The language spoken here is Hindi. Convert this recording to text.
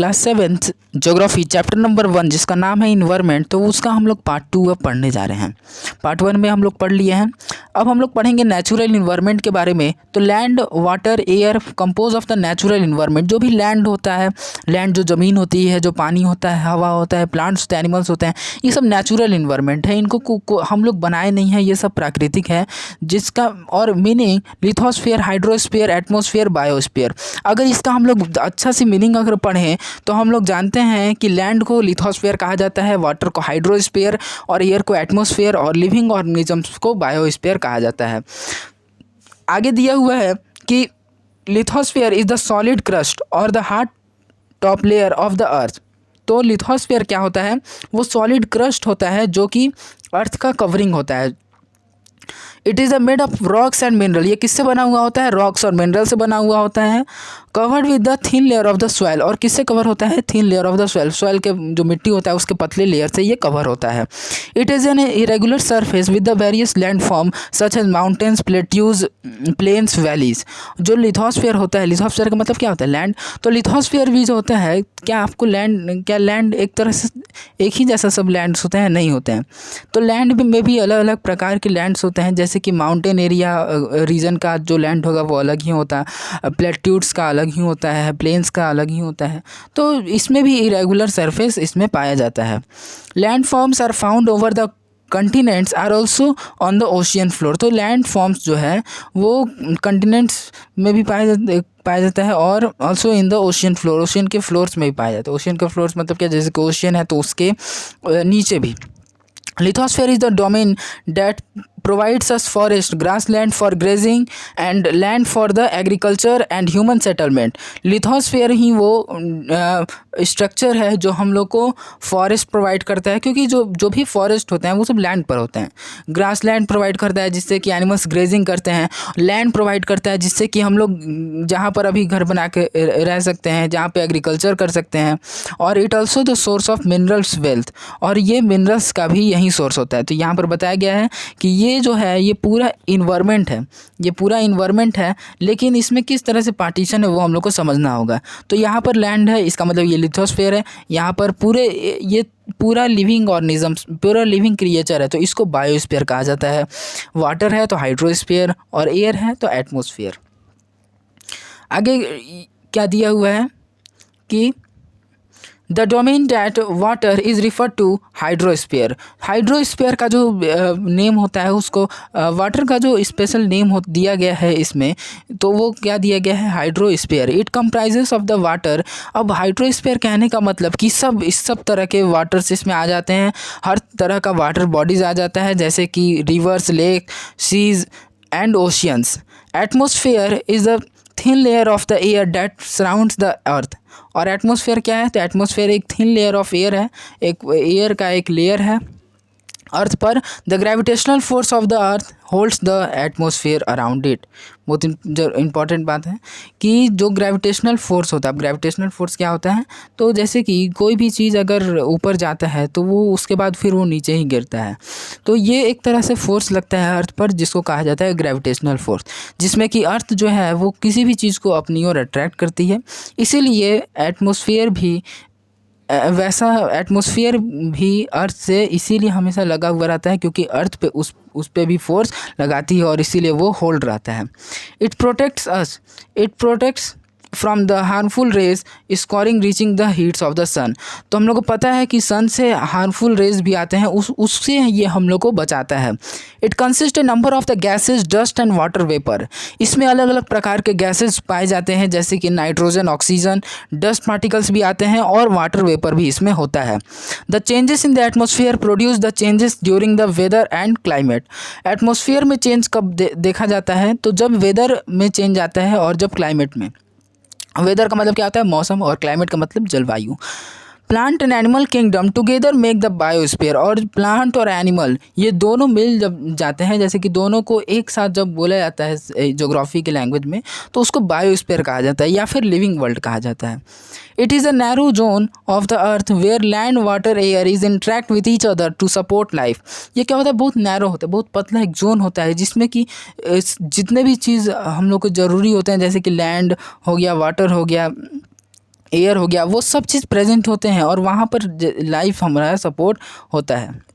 Class 7th geography chapter number 1 जिसका नाम है इन्वायरमेंट, तो उसका हम लोग पार्ट 2 अब पढ़ने जा रहे हैं। पार्ट 1 में हम लोग पढ़ लिए हैं, अब हम लोग पढ़ेंगे नेचुरल इन्वायरमेंट के बारे में। तो land, water, air compose of the natural environment. जो भी लैंड होता है, लैंड जो ज़मीन होती है, जो पानी होता है, हवा होता है, प्लांट्स होते हैं, एनिमल्स होते हैं, ये सब नेचुरल इन्वायरमेंट है। इनको हम लोग बनाए नहीं हैं, ये सब प्राकृतिक है। जिसका और meaning lithosphere, hydrosphere, atmosphere, biosphere. अगर इसका हम लोग अच्छा सी मीनिंग अगर पढ़ें तो हम लोग जानते हैं कि लैंड को लिथोस्फीयर कहा जाता है, वाटर को हाइड्रोस्फीयर और एयर को एटमॉस्फेयर और लिविंग ऑर्गेनिजम्स को बायोस्फीयर कहा जाता है। आगे दिया हुआ है कि lithosphere is the solid crust और the hard top layer of the earth. तो लिथोस्फीयर क्या होता है? वो सॉलिड क्रस्ट होता है जो कि अर्थ का कवरिंग होता है। It is a made of rocks and mineral. ये किससे बना हुआ होता है? रॉक्स और मिनरल से बना हुआ होता है। Covered with the thin layer of the soil. और किससे कवर होता है? Thin layer of the soil. Soil के जो मिट्टी होता है उसके पतले लेयर से ये कवर होता है। It is an irregular surface with the various land form such as mountains, plateaus, plains, valleys. जो लिथोस्फीयर होता है, लिथोस्फीयर का मतलब क्या होता है? लैंड। तो लिथोस्फीयर भी जो होता है, क्या आपको लैंड एक तरह से एक ही जैसा सब लैंड्स होते हैं? नहीं होते हैं। तो लैंड में भी अलग अलग प्रकार के लैंड्स होते हैं, जैसे कि माउंटेन एरिया रीजन का जो लैंड होगा वो अलग ही होता है, प्लेट्यूड्स का अलग ही होता है, प्लेन्स का अलग ही होता है। तो इसमें भी इरेगुलर सरफेस इसमें पाया जाता है। Land forms are found over the continents are also on the ocean floor. तो लैंड फॉर्म्स जो है वो कंटिनेंट्स में भी पाया जाता है और also in the ocean floor. Ocean के फ्लोर्स में भी पाया जाता है। ओशियन के फ्लोर्स मतलब क्या? जैसे कि ओशियन है तो उसके नीचे भी। Lithosphere is the domain that provides us forest, grassland for grazing and land for the agriculture and human settlement. Lithosphere ही वो स्ट्रक्चर है जो हम लोग को फॉरेस्ट प्रोवाइड करता है, क्योंकि जो भी फॉरेस्ट होते हैं वो सब लैंड पर होते हैं। ग्रास लैंड प्रोवाइड करता है जिससे कि एनिमल्स ग्रेजिंग करते हैं। लैंड प्रोवाइड करता है जिससे कि हम लोग जहाँ पर अभी घर बना के रह सकते हैं, जहाँ पे एग्रीकल्चर कर सकते हैं। और it also the source of minerals wealth. और ये मिनरल्स का भी यही सोर्स होता है। तो यहाँ पर बताया गया है कि ये जो है ये पूरा इन्वायरमेंट है, ये पूरा इन्वायरमेंट है, लेकिन इसमें किस तरह से पार्टीशन है वो हम लोग को समझना होगा। तो यहाँ पर लैंड है, इसका मतलब ये लिथोस्फीयर है। यहाँ पर ये पूरा लिविंग ऑर्गेनिजम्स, पूरा लिविंग क्रिएचर है, तो इसको बायोस्फीयर कहा जाता है। वाटर है तो हाइड्रोस्फीयर और एयर है तो एटमॉस्फेयर। आगे क्या दिया हुआ है कि the domain that water is refer to hydrosphere. Hydrosphere का जो नेम होता है उसको वाटर का जो स्पेशल नेम दिया गया है इसमें, तो वो क्या दिया गया है? Hydrosphere. It comprises of the water. अब हाइड्रोस्फीयर कहने का मतलब कि इस सब तरह के वाटर्स इसमें आ जाते हैं। हर तरह का वाटर बॉडीज़ आ जाता है, जैसे कि rivers, lake, seas and oceans. Atmosphere is the thin layer of the air that surrounds the earth. और एटमॉस्फेयर क्या है? तो एटमॉस्फेयर एक थिन लेयर ऑफ एयर है, एक एयर का एक लेयर है अर्थ पर। The gravitational force of the earth holds the atmosphere around it. बहुत इंपॉर्टेंट बात है कि जो ग्रेविटेशनल फोर्स होता है, अब ग्रेविटेशनल फोर्स क्या होता है? तो जैसे कि कोई भी चीज़ अगर ऊपर जाता है तो वो उसके बाद फिर वो नीचे ही गिरता है। तो ये एक तरह से फोर्स लगता है अर्थ पर जिसको कहा जाता है ग्रेविटेशनल फोर्स, जिसमें कि अर्थ जो है वो किसी भी चीज़ को अपनी ओर अट्रैक्ट करती है। इसीलिए एटमॉस्फेयर भी अर्थ से इसीलिए हमेशा लगा हुआ रहता है, क्योंकि अर्थ पे उस पे भी फोर्स लगाती है और इसीलिए वो होल्ड रहता है। It protects from the harmful rays scoring reaching the heats of the sun. तो हम लोग को पता है कि सन से हार्मफुल रेज भी आते हैं, उससे ये हम लोग को बचाता है। It consist A number of the gases, dust and water vapour. इसमें अलग अलग प्रकार के गैसेज पाए जाते हैं, जैसे कि नाइट्रोजन, ऑक्सीजन, डस्ट पार्टिकल्स भी आते हैं और वाटर वेपर भी इसमें होता है। The changes in the atmosphere produce the changes during the weather and climate. Atmosphere में चेंज कब देखा जाता है? तो जब वेदर में चेंज आता है और जब क्लाइमेट में। वेदर का मतलब क्या होता है? मौसम। और क्लाइमेट का मतलब जलवायु। Plant and animal kingdom together make the biosphere. और प्लांट और एनिमल ये दोनों मिल जब जाते हैं, जैसे कि दोनों को एक साथ जब बोला जाता है ज्योग्राफी के लैंग्वेज में, तो उसको बायोस्फीयर कहा जाता है या फिर लिविंग वर्ल्ड कहा जाता है। It is a narrow zone of the earth where land, water, air is interact with each other to support life. ये क्या होता है? बहुत नैरो होता है, बहुत पतला एक जोन होता है जिसमें कि जितने भी चीज़ हम लोग को ज़रूरी होते हैं, जैसे कि लैंड हो गया, वाटर हो गया, एयर हो गया, वो सब चीज़ प्रेजेंट होते हैं और वहाँ पर लाइफ हमारा सपोर्ट होता है।